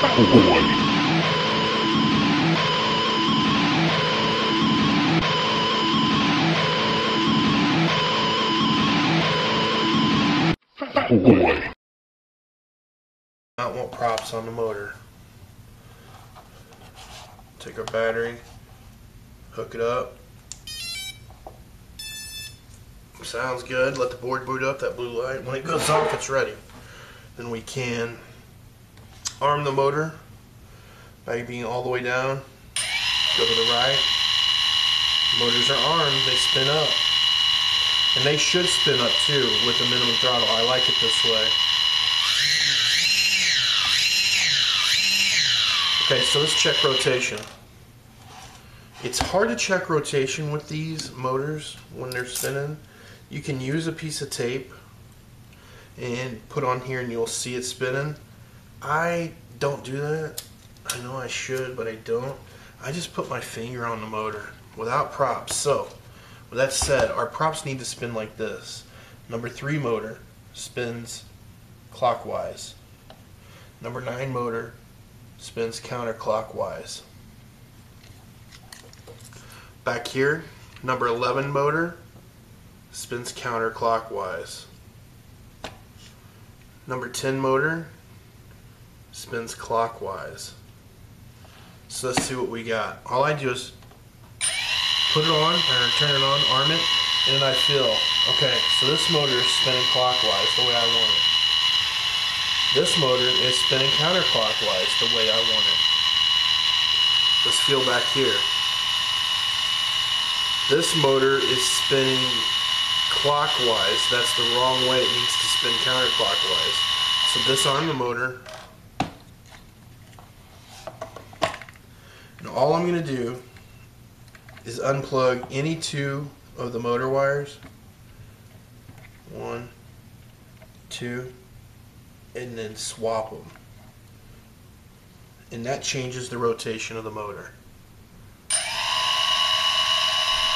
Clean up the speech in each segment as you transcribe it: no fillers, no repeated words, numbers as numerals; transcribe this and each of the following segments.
I want props on the motor. Take our battery, hook it up. Sounds good. Let the board boot up, that blue light. When it goes off, it's ready. Then we can arm the motor by being all the way down. Go to the right. Motors are armed, they spin up. And they should spin up too with the minimum throttle. I like it this way. Okay, so let's check rotation. It's hard to check rotation with these motors when they're spinning. You can use a piece of tape and put on here and you'll see it spinning. I don't do that. I know I should, but I don't. I just put my finger on the motor without props. So, with that said, our props need to spin like this. Number 3 motor spins clockwise. Number 9 motor spins counterclockwise. Back here, number 11 motor spins counterclockwise. Number 10 motor spins clockwise. So let's see what we got. All I do is put it on, or turn it on, arm it, and then I feel. Okay, so this motor is spinning clockwise the way I want it. This motor is spinning counterclockwise the way I want it. Let's feel back here. This motor is spinning clockwise. That's the wrong way. It needs to spin counterclockwise. So disarm the motor. And all I'm going to do is unplug any 2 of the motor wires. 1, 2, and then swap them. And that changes the rotation of the motor.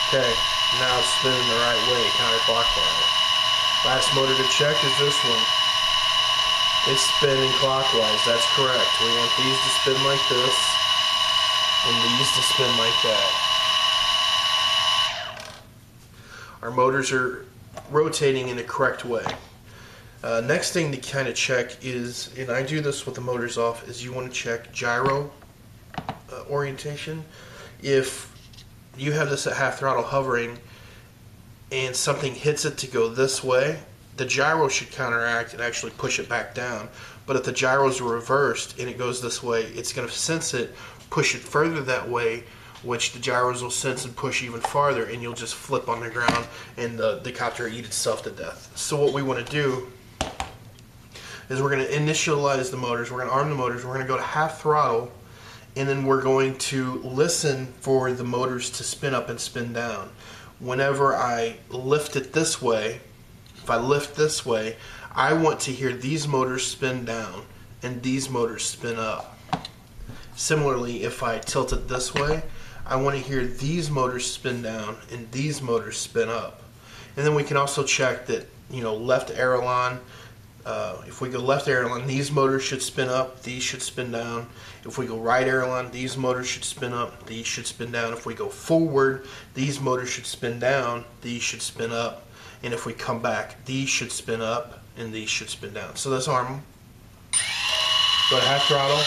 Okay, now it's spinning the right way, counterclockwise. Last motor to check is this one. It's spinning clockwise, that's correct. We want these to spin like this, and these to spin like that. Our motors are rotating in the correct way. Next thing to kind of check is, and I do this with the motors off, is you want to check gyro orientation. If you have this at half throttle hovering and something hits it to go this way, the gyro should counteract and actually push it back down. But if the gyros are reversed and it goes this way, it's going to sense it, push it further that way, which the gyros will sense and push even farther, and you'll just flip on the ground and the copter will eat itself to death. So what we want to do is we're going to initialize the motors, we're going to arm the motors, we're going to go to half throttle, and then we're going to listen for the motors to spin up and spin down. Whenever I lift it this way, if I lift this way, I want to hear these motors spin down and these motors spin up. Similarly, if I tilt it this way, I want to hear these motors spin down and these motors spin up. And then we can also check that, left aileron, if we go left aileron, these motors should spin up, these should spin down. If we go right aileron, these motors should spin up, these should spin down. If we go forward, these motors should spin down, these should spin up. And if we come back, these should spin up and these should spin down. So let's arm them. Go to half throttle.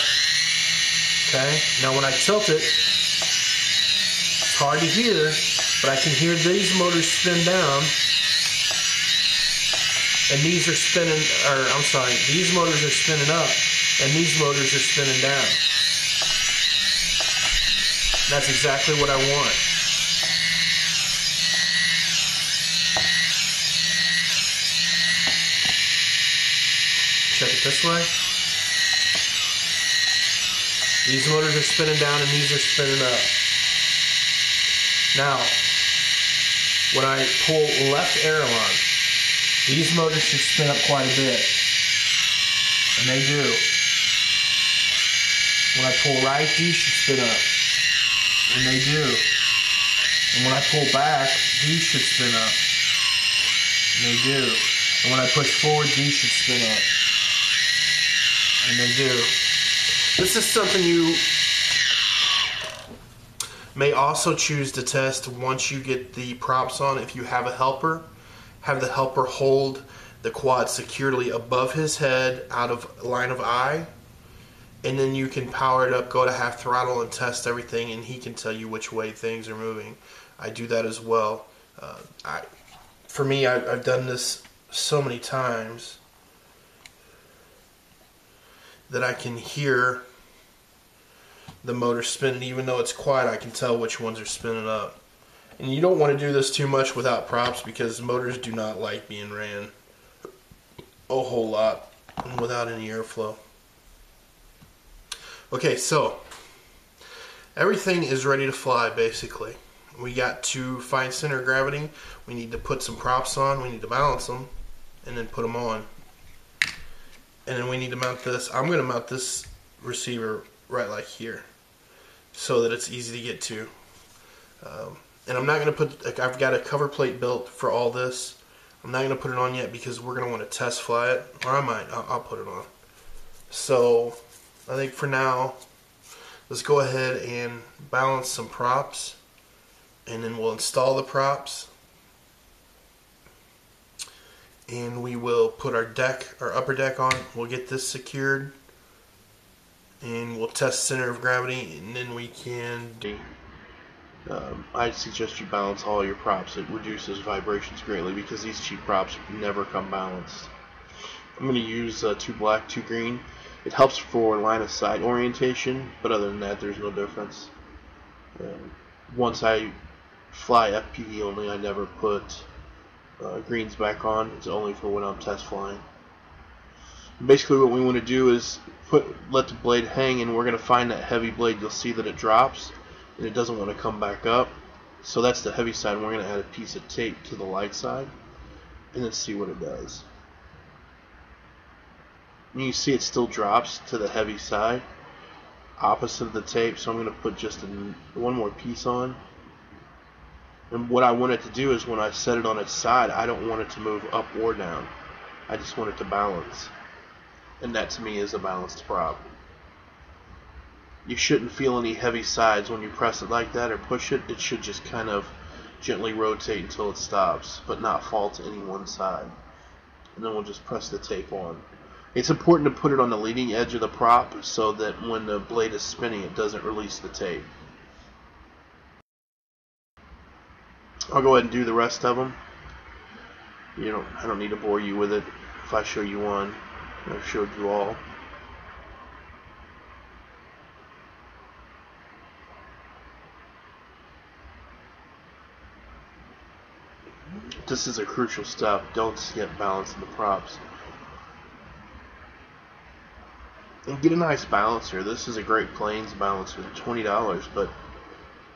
Okay, now when I tilt it, it's hard to hear, but I can hear these motors spin down. And these are spinning, these motors are spinning up, and these motors are spinning down. That's exactly what I want. Check it this way. These motors are spinning down and these are spinning up. Now, when I pull left aileron, these motors should spin up quite a bit. And they do. When I pull right, these should spin up. And they do. And when I pull back, these should spin up. And they do. And when I push forward, these should spin up. And they do. This is something you may also choose to test once you get the props on. If you have a helper, have the helper hold the quad securely above his head out of line of eye, and then you can power it up, go to half throttle, and test everything, and he can tell you which way things are moving. I do that as well. For me, I've done this so many times that I can hear the motor spinning. Even though it's quiet, I can tell which ones are spinning up. And you don't want to do this too much without props, because motors do not like being ran a whole lot without any airflow. Okay, so everything is ready to fly basically. We got to find center of gravity. We need to put some props on. We need to balance them and then put them on. And then we need to mount this. I'm going to mount this receiver right like here so that it's easy to get to. And I'm not going to put, like, I've got a cover plate built for all this. I'm not going to put it on yet because we're going to want to test fly it. Or I might. I'll put it on. So I think for now, let's go ahead and balance some props. And then we'll install the props. And we will put our deck, our upper deck on. We'll get this secured. And we'll test center of gravity. And then we can do... I'd suggest you balance all your props. It reduces vibrations greatly because these cheap props never come balanced. I'm going to use 2 black, 2 green. It helps for line of sight orientation, but other than that, there's no difference. Once I fly FPV only, I never put greens back on. It's only for when I'm test flying. Basically what we want to do is let the blade hang, and we're going to find that heavy blade. You'll see that it drops and it doesn't want to come back up. So that's the heavy side, and we're going to add a piece of tape to the light side and then see what it does. And you see it still drops to the heavy side opposite of the tape, so I'm going to put just one more piece on. And what I want it to do is when I set it on its side, I don't want it to move up or down. I just want it to balance. And that to me is a balanced prop. You shouldn't feel any heavy sides when you press it like that or push it. It should just kind of gently rotate until it stops, but not fall to any one side. And then we'll just press the tape on. It's important to put it on the leading edge of the prop so that when the blade is spinning, it doesn't release the tape. I'll go ahead and do the rest of them. I don't need to bore you with it. If I show you one, I've showed you all. This is a crucial step. Don't skip balancing the props. And get a nice balancer. This is a Great Plains balancer, $20, but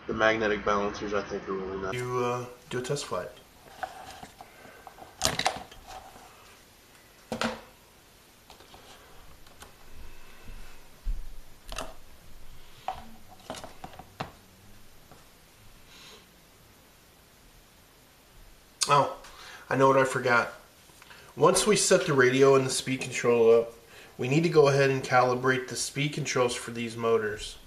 the magnetic balancers I think are really nice. You do a test flight. Oh, I know what I forgot. Once we set the radio and the speed control up, we need to go ahead and calibrate the speed controls for these motors.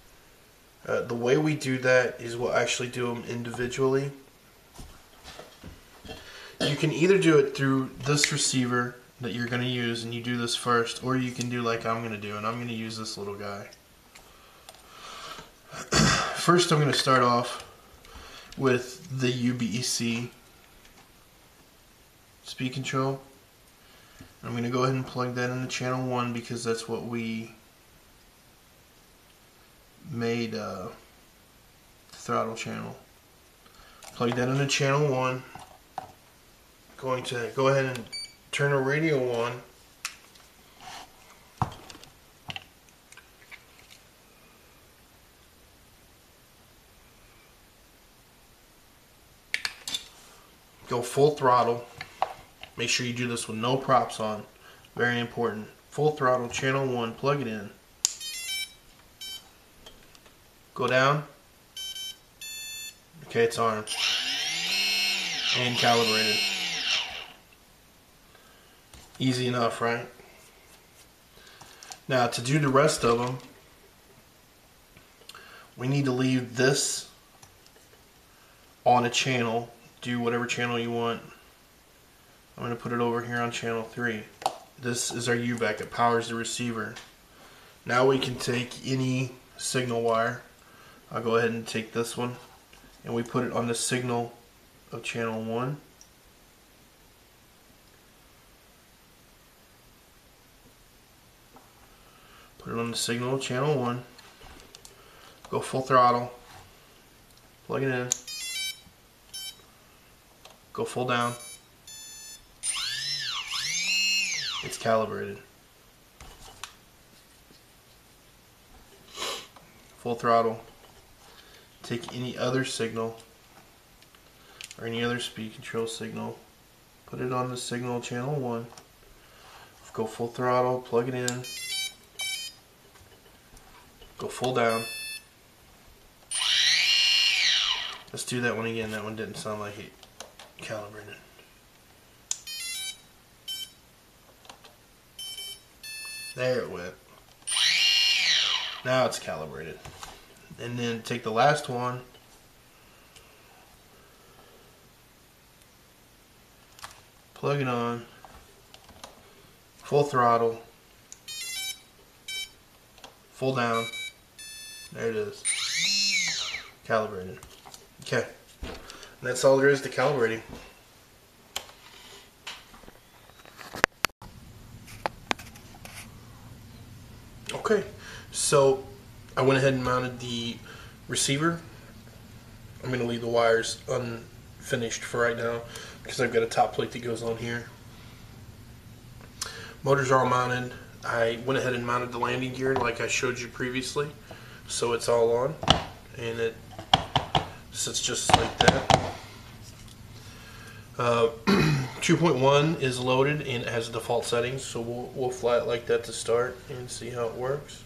The way we do that is we'll actually do them individually. You can either do it through this receiver that you're going to use, and you do this first, or you can do like I'm going to do, and I'm going to use this little guy. First, I'm going to start off with the UBEC speed control. I'm going to go ahead and plug that into channel 1 because that's what we made the throttle channel. Plug that into channel 1. Going to go ahead and turn the radio on. Go full throttle. Make sure you do this with no props on. Very important. Full throttle, channel 1, plug it in. Go down. Okay, it's armed. And calibrated. Easy enough, right? Now to do the rest of them, we need to leave this on a channel. Do whatever channel you want. I'm going to put it over here on channel 3. This is our UVac. It powers the receiver. Now we can take any signal wire. I'll go ahead and take this one, and we put it on the signal of channel 1. Put it on the signal of channel 1. Go full throttle. Plug it in. Go full down. It's calibrated. Full throttle. Take any other signal or any other speed control signal. Put it on the signal channel 1. Go full throttle. Plug it in. Go full down. Let's do that one again. That one didn't sound like it calibrated. There it went. Now it's calibrated. And then take the last one. Plug it on. Full throttle. Full down. There it is. Calibrated. Okay. And that's all there is to calibrating. Okay, so I went ahead and mounted the receiver. I'm going to leave the wires unfinished for right now because I've got a top plate that goes on here. Motors are all mounted. I went ahead and mounted the landing gear like I showed you previously, so it's all on, and it sits just like that. 2.1 is loaded and it has default settings, so we'll fly it like that to start and see how it works.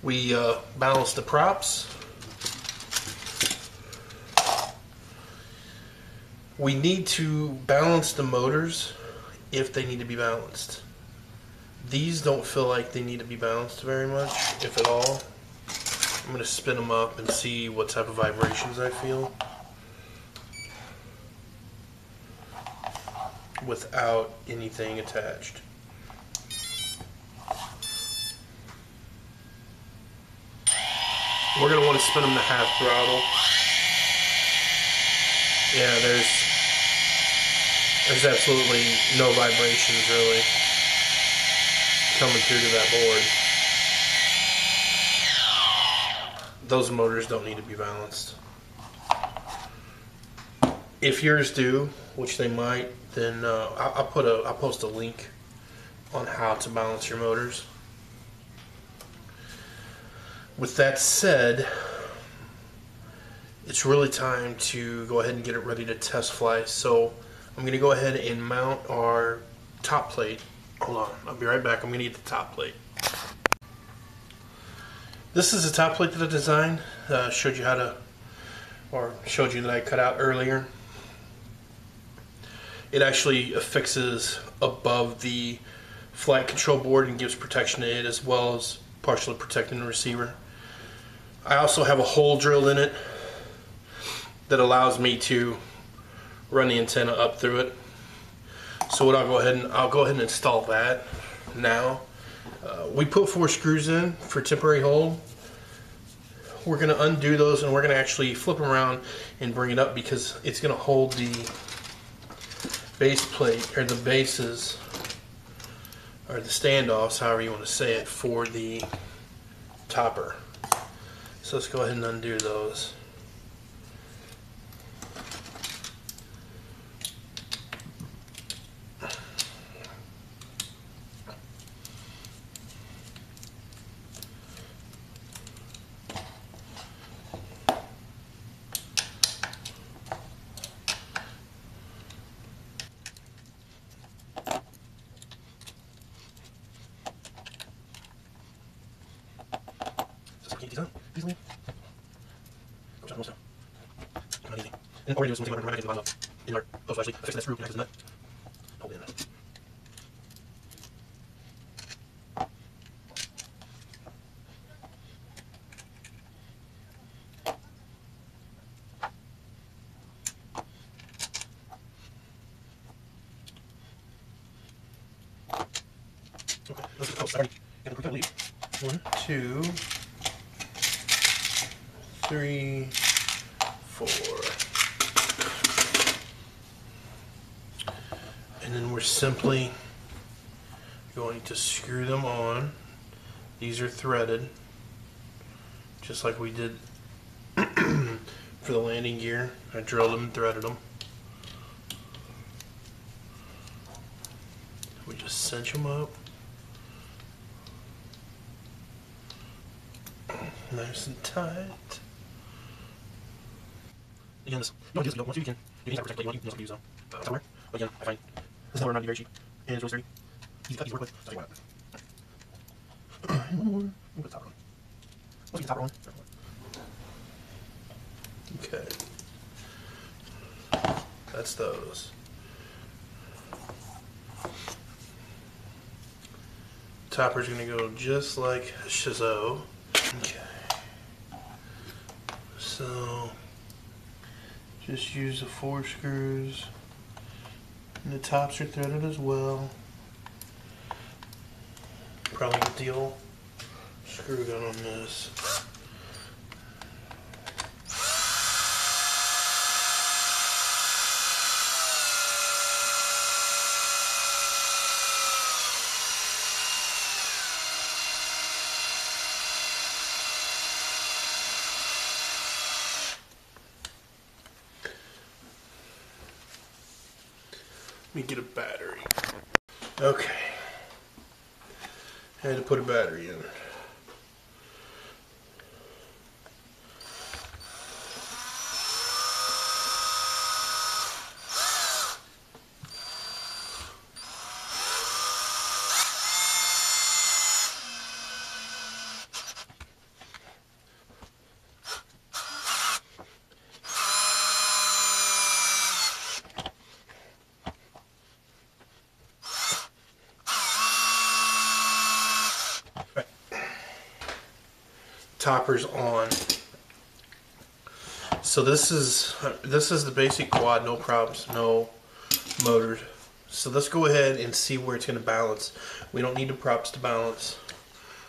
We balance the props. We need to balance the motors if they need to be balanced. These don't feel like they need to be balanced very much, if at all. I'm going to spin them up and see what type of vibrations I feel without anything attached. We're going to want to spin them to half throttle. Yeah, there's absolutely no vibrations really coming through to that board. Those motors don't need to be balanced. If yours do, which they might, then I'll post a link on how to balance your motors. With that said, it's really time to go ahead and get it ready to test fly. So I'm going to go ahead and mount our top plate. Hold on, I'll be right back. I'm going to get the top plate. This is the top plate that I designed. Showed you how to, or showed you that I cut out earlier. It actually affixes above the flight control board and gives protection to it, as well as partially protecting the receiver. I also have a hole drilled in it that allows me to run the antenna up through it. So what I'll go ahead and install that now. We put 4 screws in for temporary hold. We're going to undo those and we're going to actually flip them around and bring it up because it's going to hold the base plate, or the bases, or the standoffs, however you want to say it, for the topper. So let's go ahead and undo those. Get these on easily. Go down almost down. Come on, easy. And all we're going to do is we'll take our right line up in our post, actually fix that screw, connect this nut. Hold it in. 1, 2, 3, 4. And then we're simply going to screw them on. These are threaded, just like we did for the landing gear. I drilled them and threaded them. We just cinch them up. Nice and tight. Again, this, you don't use it, once you can protect what you want to use them. Somewhere. But again, I find this number not very cheap. And it's really sturdy. Easy cut, easy work with. So take one more. We'll put the top on. Let's get the top on. Okay. That's those. Topper's gonna go just like Chazot. Okay. So just use the 4 screws. And the tops are threaded as well. Probably get the old screw gun on this. Let me get a battery. Okay. I had to put a battery in. Topper's on. So this is the basic quad, no problems, no motors. So let's go ahead and see where it's going to balance. We don't need the props to balance.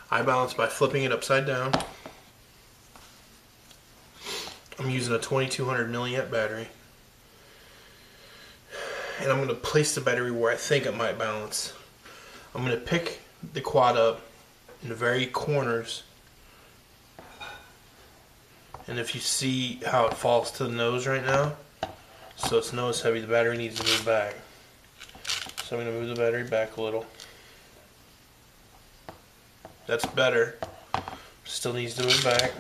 I balance by flipping it upside down. I'm using a 2200 milliamp battery. And I'm going to place the battery where I think it might balance. I'm going to pick the quad up in the very corners. And if you see how it falls to the nose right now, so it's nose heavy, the battery needs to move back. So I'm going to move the battery back a little. That's better. Still needs to move back.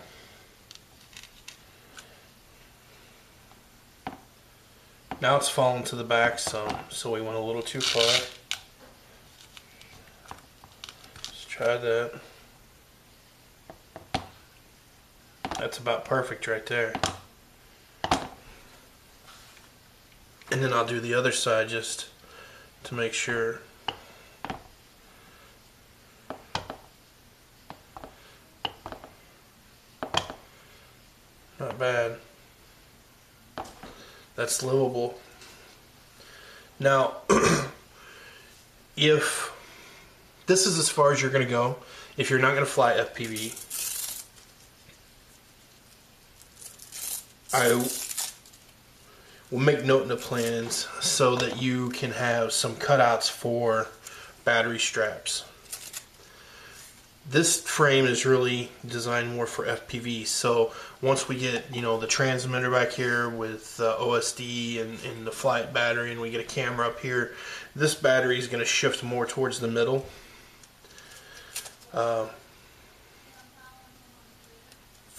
Now it's falling to the back some, so we went a little too far. Let's try that. That's about perfect right there. And then I'll do the other side just to make sure. Not bad. That's livable. Now, if this is as far as you're going to go, if you're not going to fly FPV, I will make note in the plans so that you can have some cutouts for battery straps. This frame is really designed more for FPV, so once we get, you know, the transmitter back here with OSD and the flight battery, and we get a camera up here, this battery is going to shift more towards the middle. For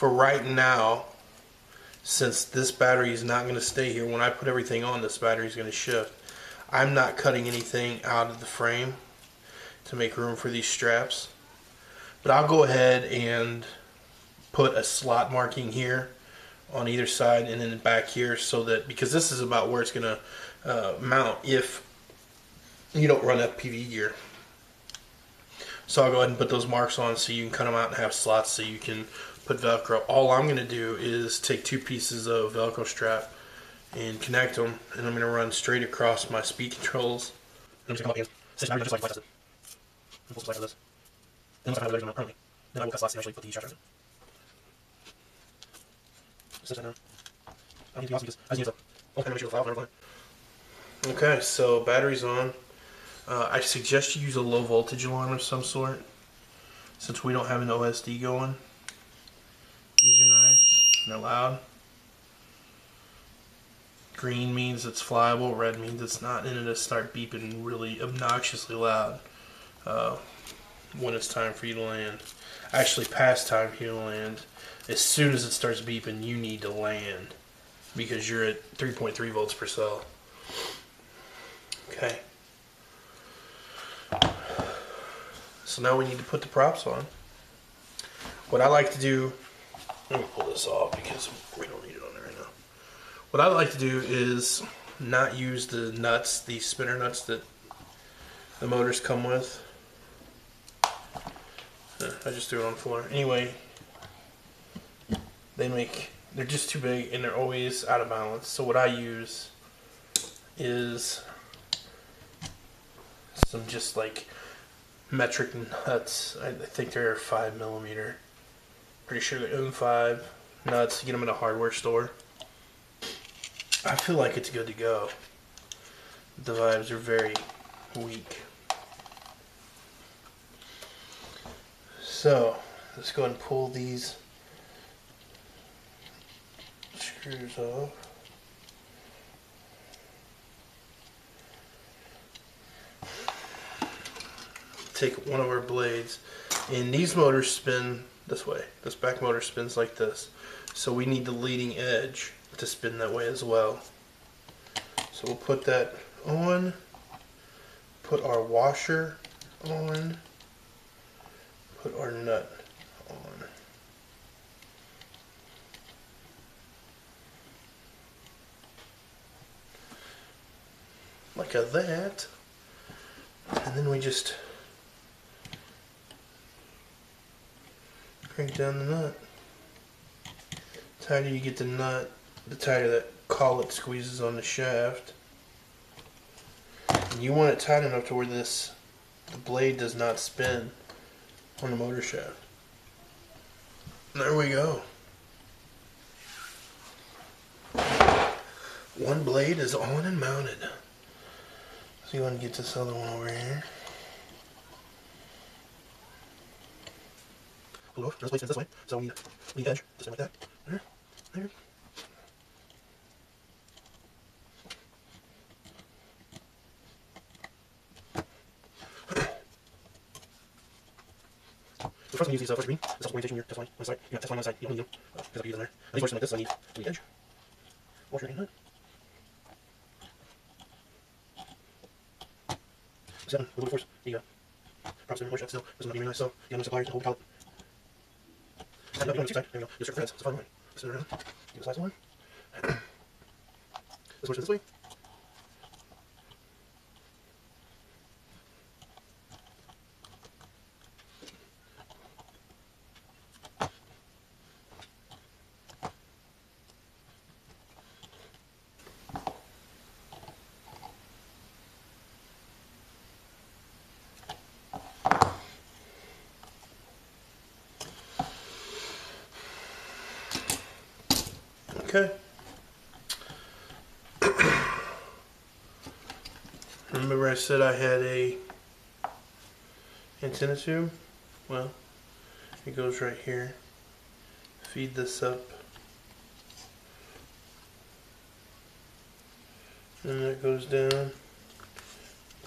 right now, since this battery is not going to stay here, when I put everything on, this battery is going to shift. I'm not cutting anything out of the frame to make room for these straps. But I'll go ahead and put a slot marking here on either side and then back here, so that, because this is about where it's going to mount if you don't run FPV gear. So I'll go ahead and put those marks on so you can cut them out and have slots so you can put Velcro. All I'm going to do is take 2 pieces of Velcro strap and connect them, and I'm going to run straight across my speed controls. I'm just going to just like full supply for this. Then once I have the letters on permanently, then I will cut slots and actually put the straps in. Just set that down. I don't need to be awesome because I just need to make sure the file and everything. Okay, so battery's on. I suggest you use a low voltage alarm of some sort, since we don't have an OSD going. These are nice, and they're loud. Green means it's flyable, red means it's not, and it'll start beeping really obnoxiously loud when it's time for you to land. Actually, past time for you to land. As soon as it starts beeping, you need to land because you're at 3.3 volts per cell. Okay. So now we need to put the props on. What I like to do, let me pull this off because we don't need it on there right now. What I like to do is not use the nuts, the spinner nuts that the motors come with. I just threw it on the floor. Anyway, they're just too big and they're always out of balance. So what I use is some just like metric nuts. I think they're 5mm. Pretty sure they own 5 nuts. You get them at a hardware store. I feel like it's good to go. The vibes are very weak. So let's go ahead and pull these screws off. Take one of our blades, and these motors spin this way. This back motor spins like this. So we need the leading edge to spin that way as well. So we'll put that on, put our washer on, put our nut on. Like that. And then we just crank down the nut. The tighter you get the nut, the tighter that collet squeezes on the shaft. And you want it tight enough to where the blade does not spin on the motor shaft. And there we go. One blade is on and mounted. So you want to get this other one over here. Pull it off. This blade spins this way, so we need a lead edge to spin like that. There. There. So first I'm going to use these filter green. This is orientation here, test line on the side. Yeah, test line on the side. You don't need them because I'll be using there. These are spin like this, so I need lead edge. Washer and nut. 7 with a little force. The prop spinner motor shaft still doesn't look very nice, so you have no suppliers to hold the collet. Tighten up on the side. There we go. Just certain threads. It's a fine line. Spin it around. Do the size one. This works this way. Okay. Remember I said I had a antenna tube? Well, it goes right here. Feed this up. And that goes down.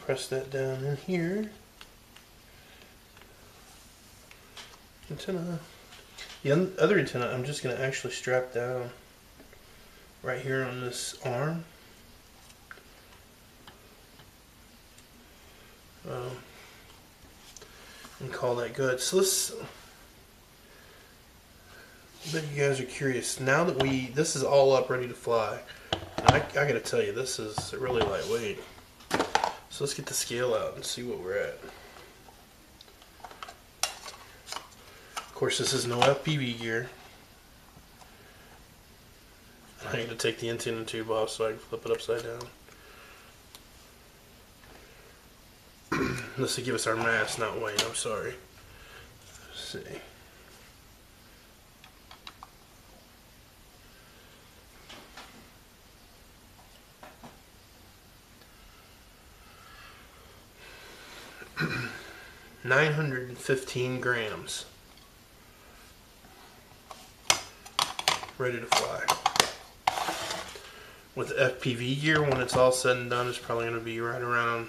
Press that down in here. Antenna. The other antenna I'm just going to actually strap down right here on this arm. And call that good. So let's, I bet you guys are curious. Now that this is all up ready to fly, and I gotta tell you, this is really lightweight. So let's get the scale out and see what we're at. Of course, this is no FPV gear. I'm going to take the antenna tube off so I can flip it upside down. This will give us our mass, not weight. I'm sorry. Let's see. $915 ready to fly. With FPV gear, when it's all said and done, it's probably going to be right around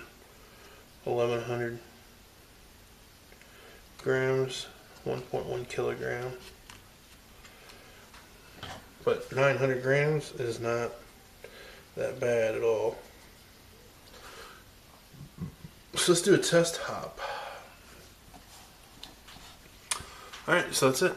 1,100 grams, 1.1 kilogram. But 900 grams is not that bad at all. So let's do a test hop. Alright, so that's it.